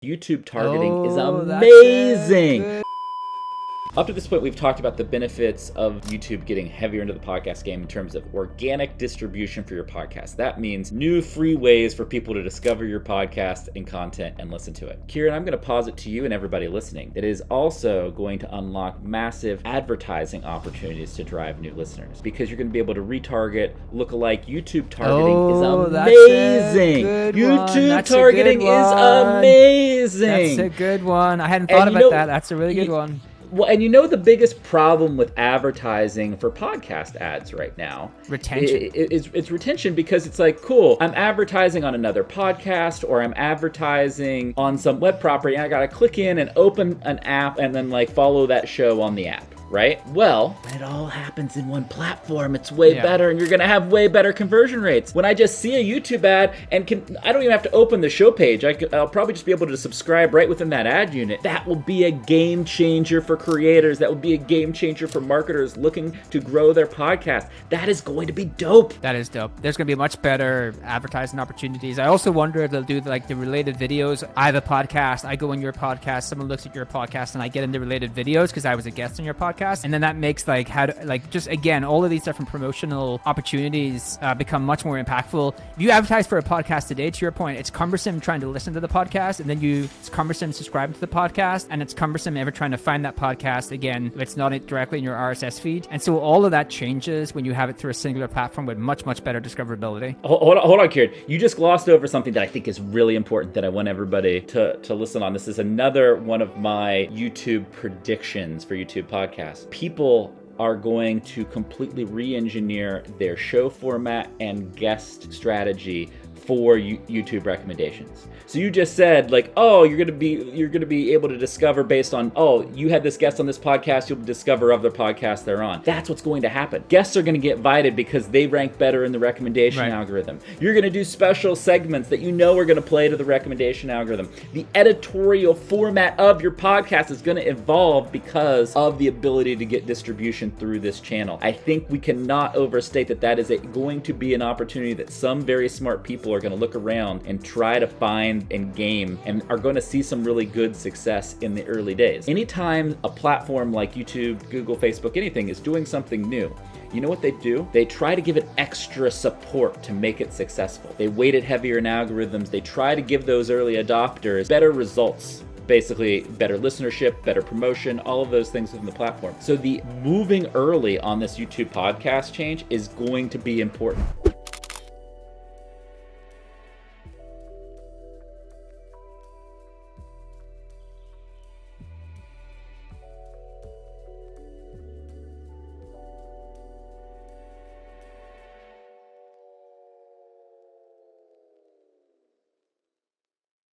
YouTube targeting is that's amazing. it. Up to this point, we've talked about the benefits of YouTube getting heavier into the podcast game in terms of organic distribution for your podcast. That means new free ways for people to discover your podcast and content and listen to it. Kieran, I'm going to posit to you and everybody listening, it is also going to unlock massive advertising opportunities to drive new listeners, because you're going to be able to retarget lookalike. YouTube targeting is amazing. YouTube targeting is amazing. That's a good one. I hadn't thought about that. That's a really good one. Well, and you know the biggest problem with advertising for podcast ads right now? Retention. It's retention, because it's like, cool, I'm advertising on another podcast, or I'm advertising on some web property, and I gotta click in and open an app and then like follow that show on the app. Right? Well, when it all happens in one platform, it's way better, and you're gonna have way better conversion rates. When I just see a YouTube ad and I don't even have to open the show page. I'll probably just be able to subscribe right within that ad unit. That will be a game changer for creators. That will be a game changer for marketers looking to grow their podcast. That is going to be dope. That is dope. There's going to be much better advertising opportunities. I also wonder if they'll do like the related videos. I have a podcast. I go on your podcast. Someone looks at your podcast, and I get into related videos because I was a guest on your podcast. And then that makes like just again, all of these different promotional opportunities become much more impactful. If you advertise for a podcast today, to your point, it's cumbersome trying to listen to the podcast, and then it's cumbersome subscribing to the podcast, and it's cumbersome ever trying to find that podcast again if it's not directly in your RSS feed. And so all of that changes when you have it through a singular platform with much, much better discoverability. Hold on, Kieran. You just glossed over something that I think is really important that I want everybody to listen on. This is another one of my YouTube predictions for YouTube podcasts. People are going to completely re-engineer their show format and guest strategy for YouTube recommendations. So you just said like, oh, you're gonna be able to discover based on, oh, you had this guest on this podcast, you'll discover other podcasts they're on. That's what's going to happen. Guests are gonna get invited because they rank better in the recommendation algorithm. You're gonna do special segments that you know are gonna play to the recommendation algorithm. The editorial format of your podcast is gonna evolve because of the ability to get distribution through this channel. I think we cannot overstate that is going to be an opportunity that some very smart people are going to look around and try to find and game, and are going to see some really good success in the early days. Anytime a platform like YouTube, Google, Facebook, anything is doing something new, you know what they do? They try to give it extra support to make it successful. They weight it heavier in algorithms. They try to give those early adopters better results. Basically better listenership, better promotion, all of those things within the platform. So the moving early on this YouTube podcast change is going to be important.